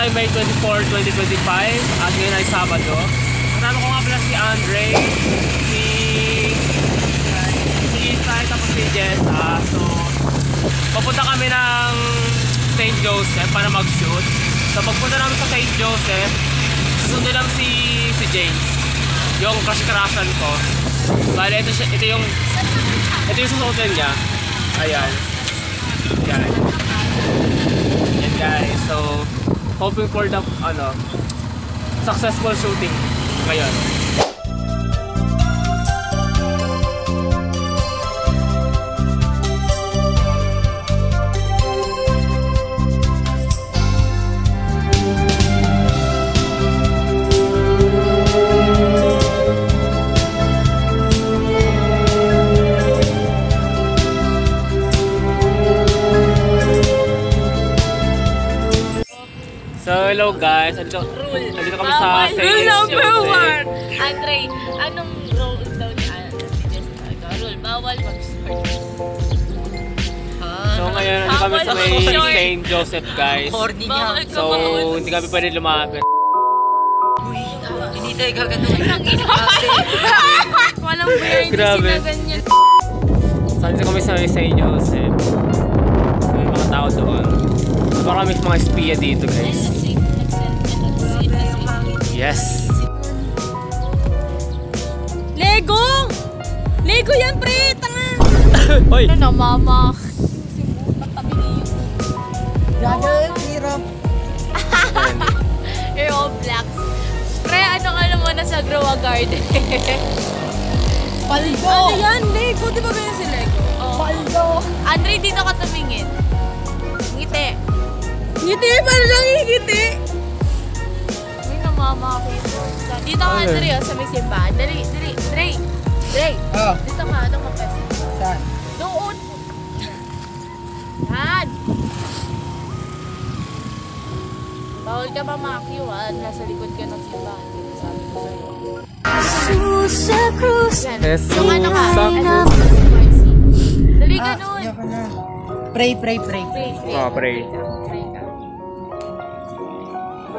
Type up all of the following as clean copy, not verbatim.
ay May 24, 2025 at ngayon ay Sabado. Kasama ko nga pala si Andre, si Isay, tapos si Jessa. So, papunta kami ng St. Joseph para mag-shoot. So, pagpunta namin sa St. Joseph, susunod lang si James, yung crush-crushan ko. Bale, ito yung susuotin niya. Ayan. Yan. Yan guys. So, hoping for the successful shooting ngayon. So, hello guys. Andito kami sa St. Joseph. Andre, anong rule daw ni Rule, bawal mag-short. So, ngayon kami sa may St. Joseph guys. So, hindi kami pwede lumapit. Hindi tayo gagano'n. Walang weird na ganyan. So, andito kami sa may St. Joseph. May mga tao doon. Baka may mga espiya dito guys. Yes! Lego! Lego yan pre! Tanga! Hoy! Ano na mama? Patabi niyo. Gagawin, hirap. You're all blacks. Pre, ano mo na sa Grow a Garden? Paldo! Ano yan? Lego? Di ba ganyan si Lego? Paldo! Andre, dito ka tumingin. Ngiti. Ngiti? Paano lang ngiti? May namamakit. Dito ka, Andre, sa may simbahan. Dali, Dre. Oh. Dito ka, ano ka pwede? Saan? Doon. Yan. Bawal ka mamakiwan. Nasa likod ka ng simbahan. Dito sabi ko sa'yo. Sa cruz. Yung ano ka? Dali ka nun. Yan ka na. Pray. Pray. Pray ka.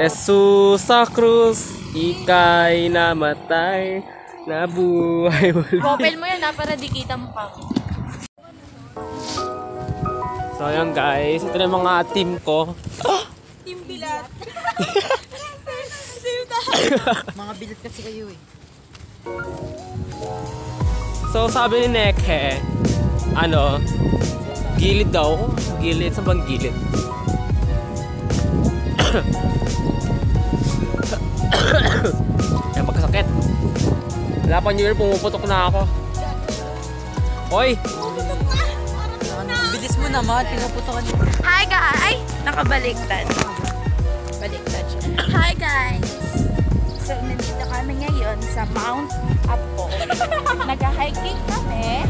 Jesus sa krus, ika'y namatay, nabuhay ulit. Popel mo yan ha, para di kita mukha mo. So ayan guys, ito na yung mga team ko. Team Bilat. Mga bilat kasi kayo eh. So sabi ni Nekhe, gilid daw. Gilid, saan bang gilid? Ayan, magkasakit. Wala pa New Year, pumuputok na ako. Hoy! Bilis mo naman, pinuputokan niyo. Hi guys! Ay, nakabaliktad. Baliktad siya. Hi guys! So, nandito kami ngayon sa Mount Apo. Nag-hiking kami.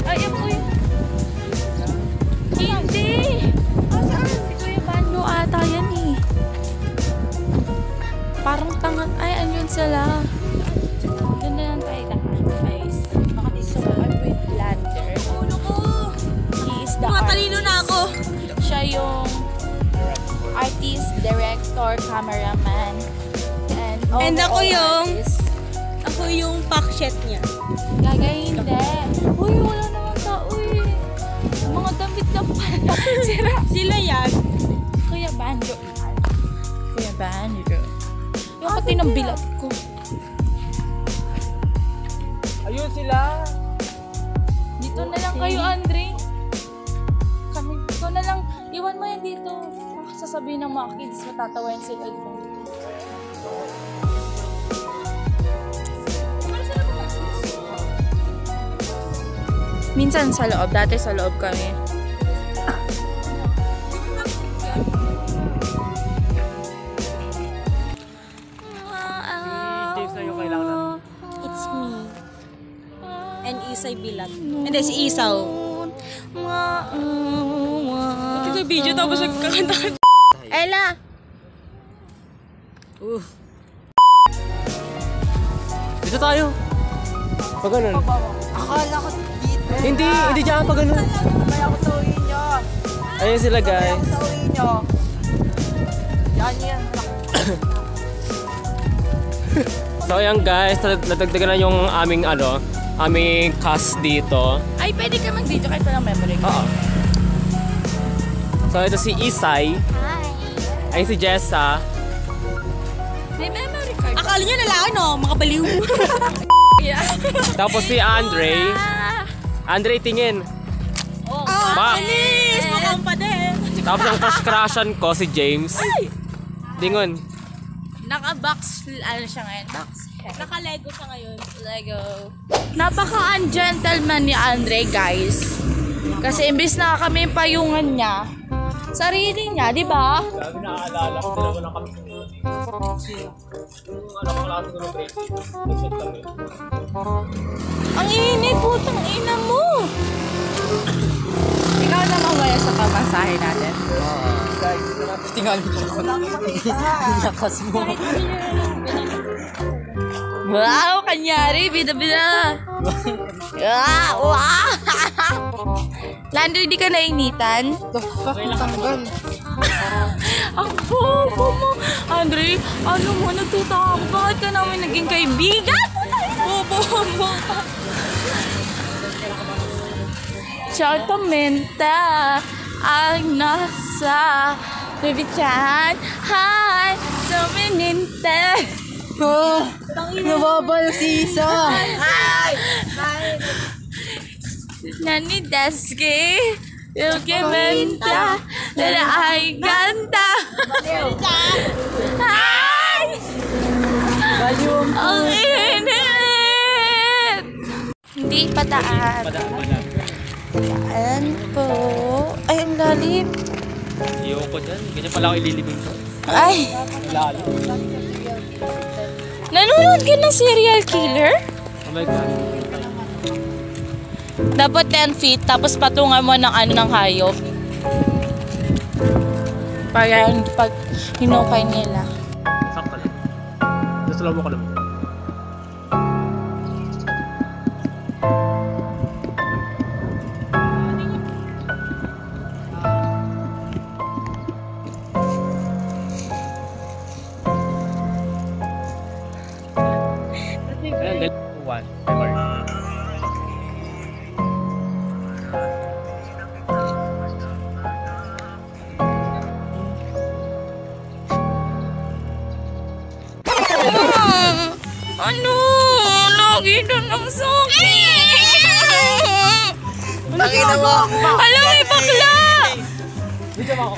Ay, apoy. Hindi! Saan? Si Kuya Banyo ata yan eh. Parang tangan. Ay, ano sila? Ganda lang tayo guys. So, I'm with Lander. Ulo ko! He is the matalino na ako! Siya yung artist, director, cameraman. And ako yung packshot niya. Gagay, hindi. Uy, wala naman tao eh. Mga damit lang pala. Sila yan. Kuya Banjo. Kuya Banjo. Yung pati ng bilat ko. Ayun sila! Dito na lang kayo, Andre. Ikaw na lang. Iwan mo yan dito. Sasabihin ng mga kids, matatawa yan sila. Minsan sa loob. Dati sa loob kami. It's me. And Isay Bilat. Hindi, si Isaw. Ito video tapos nagkakanta. Ella! Dito tayo! Pag ganun. Akala ko dito. Hindi dyan pag ganun. Kaya ako sa uwi nyo. Ayun sila guys. Kaya ako sa uwi nyo. So ayan guys, nadagdagan na yung aming cast dito. Ay, pwede ka mag-video kahit walang memory. Oo. So ito si Isay. Hi. Ay si Jessa. May memory card. Akala nyo lalaki, no? Mga baliw. Tapos si Andre. Andre, tingin. Ba? Alis! Mukhang pa din. Tapos ang crush-crushan ko si James. Dingon. Naka-box, ano siya ngayon? Box. Naka-Lego siya ngayon. Lego. Napaka-ungentleman ni Andre, guys. Kasi imbis na kami payungan niya, sarili niya, di ba? Sabi naaalala ko, dalawa lang kami. Ano ko lang siguro break. Nag-shot kami. Ang init, putang ina mo! Ikaw naman wala sa pamasahe natin. Tingnan mo ako. Lakas mo. Wow, kanyari, bida-bida. Wow! Lando, di ka nainitan? The fuck, tanggal. Ang bobo mo. Andre, ano mo, nagtutaka ako. Bakit ka namin naging kaibigan? Bobo mo. Chartamenta ang nasa bibigyan. Hi, sumininte. Nababal si Isa. Nani Deski, yung kimenta, na ay ganda. Hi! Ang init! Hindi pataan. Pataan po. Ay, ang lalim. Iyoko dyan. Ganyan pala ako ililibing ko. Ay! Lalo. Nanonood ka ng serial killer? Oh my God. Dapat 10 feet, tapos patungan mo ng ng hayop. Para pag hinukay nila. Sakto lang. Nasalaw mo ko naman. Ayan, galing. One. Ever. Ano? Lagi na ng sakit. Pakita mo. Alam, may bakla! Video mo ako.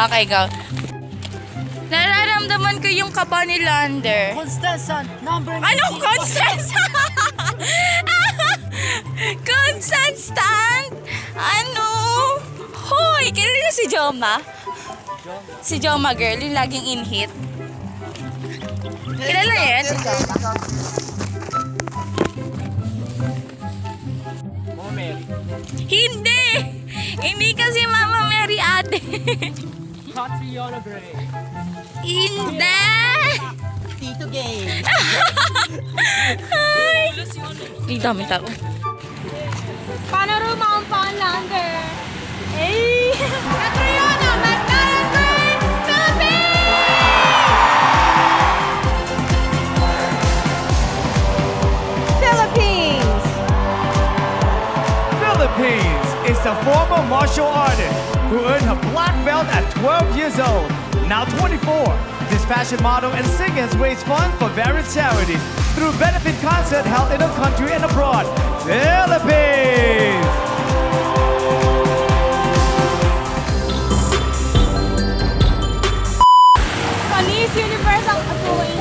Okay, go. Nararamdaman ko yung kaba ni Lander. Constanza, number 9. Ano? Constant? Constant? Ano? Hoy! Kilala si Joma? Si Joma girl, yung laging in-hit. Kilala niya yan? Si Joma? Mama Mary. Hindi! Hindi kasi Mama Mary ate. Catriona Gray. Hindi! Tito Gay. Ay! Ay, dami tao. Paano rumampa ang lander? Eh! Catriona, Magdalene, Philippines! Philippines is a former martial artist who earned her black belt at 12 years old. Now 24, this fashion model and singer has raised funds for various charities through benefit concerts held in the country and abroad. Philippines! Miss Universe ang atuin.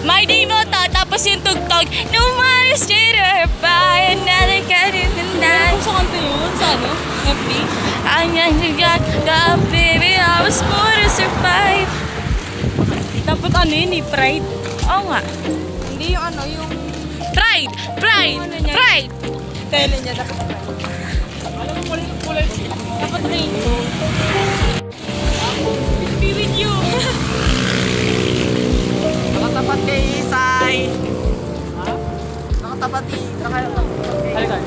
My day mo to, tapos yung tugtog. No matter straight or by another kind of night. Sa kanta yun? Sa ano? FB? I got the baby, I was born to survive. Dapat ano yun eh, pride. Oo nga. Hindi yung ano, yung Pride! Pride! Pride! tele niya dapat pride. Alam mo pala yung kulay. Dapat rainbow. Be with you. Nakatapat kay Isay. Ha? Nakatapat kay... Halika.